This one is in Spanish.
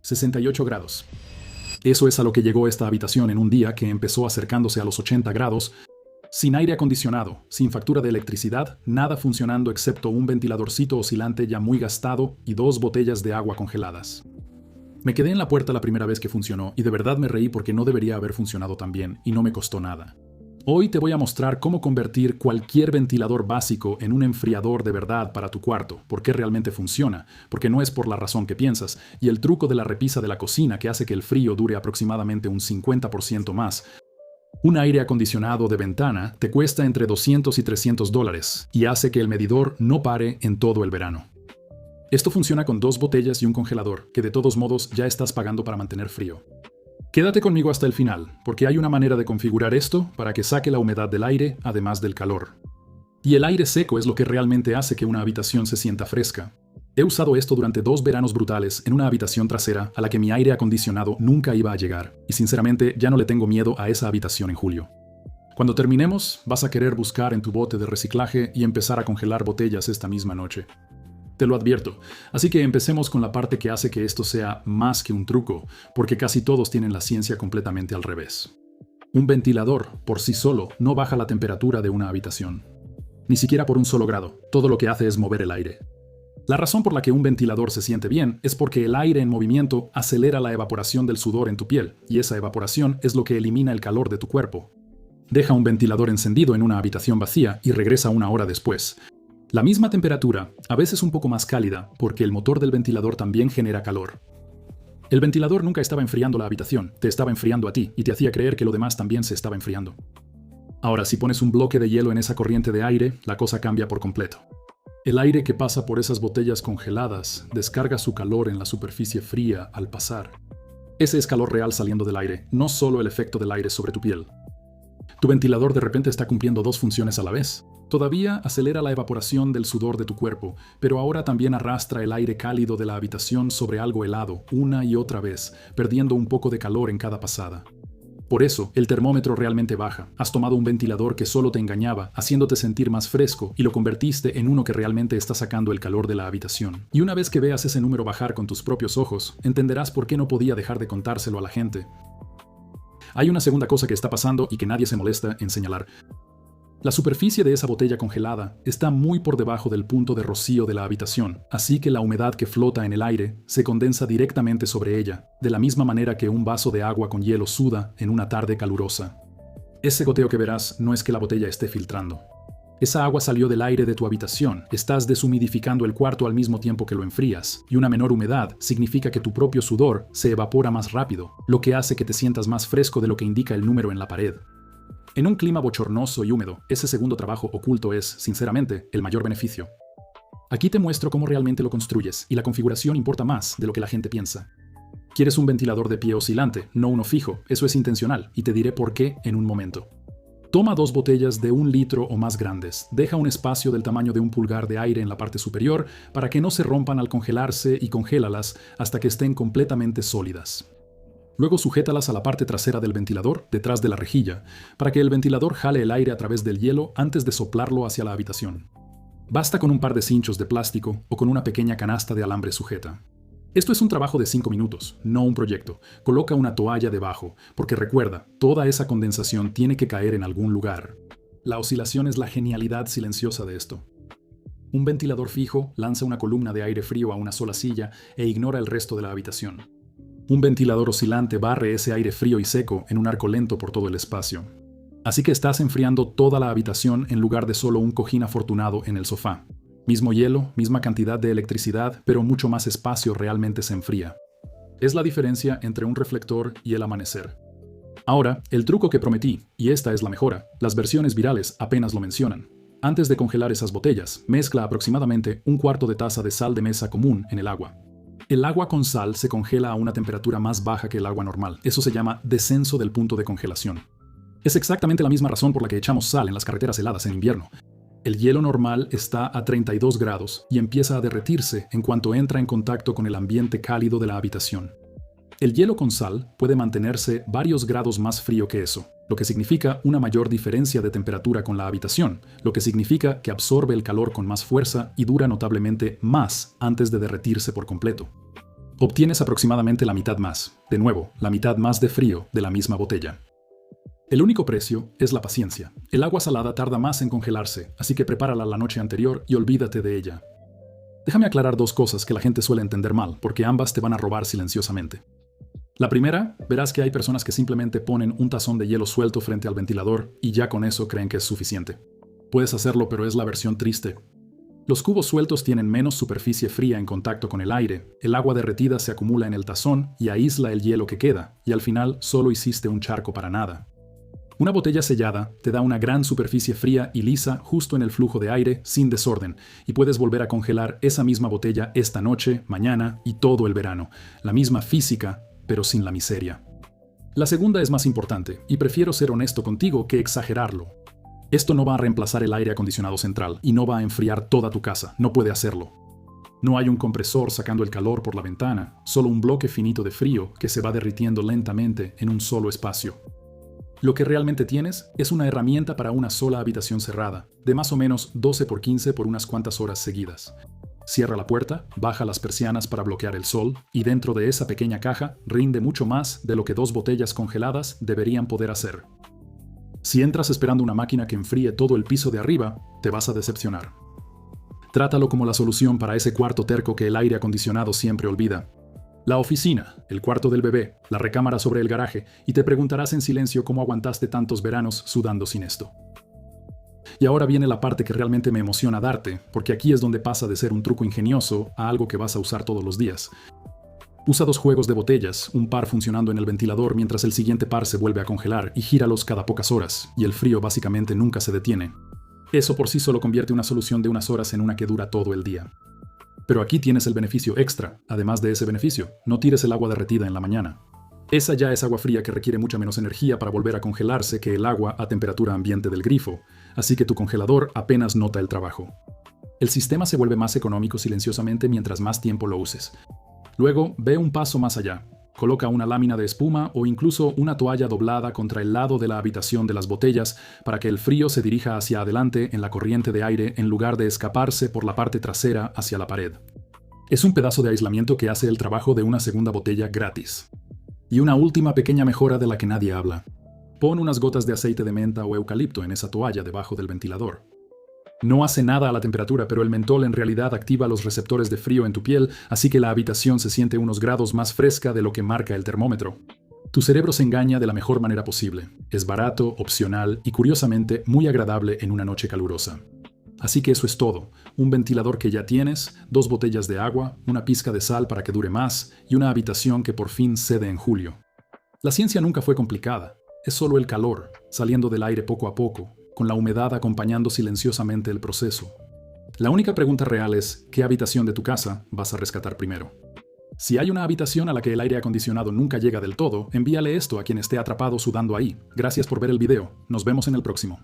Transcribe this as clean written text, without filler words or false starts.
68 grados. Eso es a lo que llegó esta habitación en un día que empezó acercándose a los 80 grados, sin aire acondicionado, sin factura de electricidad, nada funcionando excepto un ventiladorcito oscilante ya muy gastado y 2 botellas de agua congeladas. Me quedé en la puerta la primera vez que funcionó y de verdad me reí porque no debería haber funcionado tan bien y no me costó nada. Hoy te voy a mostrar cómo convertir cualquier ventilador básico en un enfriador de verdad para tu cuarto, por qué realmente funciona, porque no es por la razón que piensas, y el truco de la repisa de la cocina que hace que el frío dure aproximadamente un 50% más. Un aire acondicionado de ventana te cuesta entre $200 y $300 y hace que el medidor no pare en todo el verano. Esto funciona con 2 botellas y un congelador, que de todos modos ya estás pagando para mantener frío. Quédate conmigo hasta el final, porque hay una manera de configurar esto para que saque la humedad del aire, además del calor. Y el aire seco es lo que realmente hace que una habitación se sienta fresca. He usado esto durante 2 veranos brutales en una habitación trasera a la que mi aire acondicionado nunca iba a llegar, y sinceramente ya no le tengo miedo a esa habitación en julio. Cuando terminemos, vas a querer buscar en tu bote de reciclaje y empezar a congelar botellas esta misma noche. Te lo advierto, así que empecemos con la parte que hace que esto sea más que un truco, porque casi todos tienen la ciencia completamente al revés. Un ventilador, por sí solo, no baja la temperatura de una habitación. Ni siquiera por un solo grado, todo lo que hace es mover el aire. La razón por la que un ventilador se siente bien es porque el aire en movimiento acelera la evaporación del sudor en tu piel, y esa evaporación es lo que elimina el calor de tu cuerpo. Deja un ventilador encendido en una habitación vacía y regresa una hora después. La misma temperatura, a veces un poco más cálida, porque el motor del ventilador también genera calor. El ventilador nunca estaba enfriando la habitación, te estaba enfriando a ti y te hacía creer que lo demás también se estaba enfriando. Ahora, si pones un bloque de hielo en esa corriente de aire, la cosa cambia por completo. El aire que pasa por esas botellas congeladas descarga su calor en la superficie fría al pasar. Ese es calor real saliendo del aire, no solo el efecto del aire sobre tu piel. Tu ventilador de repente está cumpliendo 2 funciones a la vez. Todavía acelera la evaporación del sudor de tu cuerpo, pero ahora también arrastra el aire cálido de la habitación sobre algo helado, una y otra vez, perdiendo un poco de calor en cada pasada. Por eso, el termómetro realmente baja. Has tomado un ventilador que solo te engañaba, haciéndote sentir más fresco, y lo convertiste en uno que realmente está sacando el calor de la habitación. Y una vez que veas ese número bajar con tus propios ojos, entenderás por qué no podía dejar de contárselo a la gente. Hay una segunda cosa que está pasando y que nadie se molesta en señalar. La superficie de esa botella congelada está muy por debajo del punto de rocío de la habitación, así que la humedad que flota en el aire se condensa directamente sobre ella, de la misma manera que un vaso de agua con hielo suda en una tarde calurosa. Ese goteo que verás no es que la botella esté filtrando. Esa agua salió del aire de tu habitación, estás deshumidificando el cuarto al mismo tiempo que lo enfrías, y una menor humedad significa que tu propio sudor se evapora más rápido, lo que hace que te sientas más fresco de lo que indica el número en la pared. En un clima bochornoso y húmedo, ese segundo trabajo oculto es, sinceramente, el mayor beneficio. Aquí te muestro cómo realmente lo construyes, y la configuración importa más de lo que la gente piensa. Quieres un ventilador de pie oscilante, no uno fijo, eso es intencional, y te diré por qué en un momento. Toma 2 botellas de 1 litro o más grandes, deja un espacio del tamaño de un pulgar de aire en la parte superior para que no se rompan al congelarse y congélalas hasta que estén completamente sólidas. Luego sujétalas a la parte trasera del ventilador, detrás de la rejilla, para que el ventilador jale el aire a través del hielo antes de soplarlo hacia la habitación. Basta con un par de cinchos de plástico o con una pequeña canasta de alambre sujeta. Esto es un trabajo de 5 minutos, no un proyecto. Coloca una toalla debajo, porque recuerda, toda esa condensación tiene que caer en algún lugar. La oscilación es la genialidad silenciosa de esto. Un ventilador fijo lanza una columna de aire frío a una sola silla e ignora el resto de la habitación. Un ventilador oscilante barre ese aire frío y seco en un arco lento por todo el espacio. Así que estás enfriando toda la habitación en lugar de solo un cojín afortunado en el sofá. Mismo hielo, misma cantidad de electricidad, pero mucho más espacio realmente se enfría. Es la diferencia entre un reflector y el amanecer. Ahora, el truco que prometí, y esta es la mejora, las versiones virales apenas lo mencionan. Antes de congelar esas botellas, mezcla aproximadamente 1/4 de taza de sal de mesa común en el agua. El agua con sal se congela a una temperatura más baja que el agua normal. Eso se llama descenso del punto de congelación. Es exactamente la misma razón por la que echamos sal en las carreteras heladas en invierno. El hielo normal está a 32 grados y empieza a derretirse en cuanto entra en contacto con el ambiente cálido de la habitación. El hielo con sal puede mantenerse varios grados más frío que eso, lo que significa una mayor diferencia de temperatura con la habitación, lo que significa que absorbe el calor con más fuerza y dura notablemente más antes de derretirse por completo. Obtienes aproximadamente la mitad más, de nuevo, la mitad más de frío de la misma botella. El único precio es la paciencia. El agua salada tarda más en congelarse, así que prepárala la noche anterior y olvídate de ella. Déjame aclarar dos cosas que la gente suele entender mal, porque ambas te van a robar silenciosamente. La primera, verás que hay personas que simplemente ponen un tazón de hielo suelto frente al ventilador y ya con eso creen que es suficiente. Puedes hacerlo, pero es la versión triste. Los cubos sueltos tienen menos superficie fría en contacto con el aire, el agua derretida se acumula en el tazón y aísla el hielo que queda, y al final solo hiciste un charco para nada. Una botella sellada te da una gran superficie fría y lisa justo en el flujo de aire, sin desorden, y puedes volver a congelar esa misma botella esta noche, mañana y todo el verano. La misma física, pero sin la miseria. La segunda es más importante, y prefiero ser honesto contigo que exagerarlo. Esto no va a reemplazar el aire acondicionado central y no va a enfriar toda tu casa, no puede hacerlo. No hay un compresor sacando el calor por la ventana, solo un bloque finito de frío que se va derritiendo lentamente en un solo espacio. Lo que realmente tienes es una herramienta para una sola habitación cerrada, de más o menos 12 por 15 por unas cuantas horas seguidas. Cierra la puerta, baja las persianas para bloquear el sol, y dentro de esa pequeña caja rinde mucho más de lo que 2 botellas congeladas deberían poder hacer. Si entras esperando una máquina que enfríe todo el piso de arriba, te vas a decepcionar. Trátalo como la solución para ese cuarto terco que el aire acondicionado siempre olvida. La oficina, el cuarto del bebé, la recámara sobre el garaje, y te preguntarás en silencio cómo aguantaste tantos veranos sudando sin esto. Y ahora viene la parte que realmente me emociona darte, porque aquí es donde pasa de ser un truco ingenioso a algo que vas a usar todos los días. Usa 2 juegos de botellas, un par funcionando en el ventilador mientras el siguiente par se vuelve a congelar, y gíralos cada pocas horas, y el frío básicamente nunca se detiene. Eso por sí solo convierte una solución de unas horas en una que dura todo el día. Pero aquí tienes el beneficio extra, además de ese beneficio, no tires el agua derretida en la mañana. Esa ya es agua fría que requiere mucha menos energía para volver a congelarse que el agua a temperatura ambiente del grifo, así que tu congelador apenas nota el trabajo. El sistema se vuelve más económico silenciosamente mientras más tiempo lo uses. Luego, ve un paso más allá. Coloca una lámina de espuma o incluso una toalla doblada contra el lado de la habitación de las botellas para que el frío se dirija hacia adelante en la corriente de aire en lugar de escaparse por la parte trasera hacia la pared. Es un pedazo de aislamiento que hace el trabajo de una segunda botella gratis. Y una última pequeña mejora de la que nadie habla. Pon unas gotas de aceite de menta o eucalipto en esa toalla debajo del ventilador. No hace nada a la temperatura, pero el mentol en realidad activa los receptores de frío en tu piel, así que la habitación se siente unos grados más fresca de lo que marca el termómetro. Tu cerebro se engaña de la mejor manera posible. Es barato, opcional y curiosamente muy agradable en una noche calurosa. Así que eso es todo. Un ventilador que ya tienes, 2 botellas de agua, una pizca de sal para que dure más y una habitación que por fin cede en julio. La ciencia nunca fue complicada. Es solo el calor, saliendo del aire poco a poco, con la humedad acompañando silenciosamente el proceso. La única pregunta real es, ¿qué habitación de tu casa vas a rescatar primero? Si hay una habitación a la que el aire acondicionado nunca llega del todo, envíale esto a quien esté atrapado sudando ahí. Gracias por ver el video. Nos vemos en el próximo.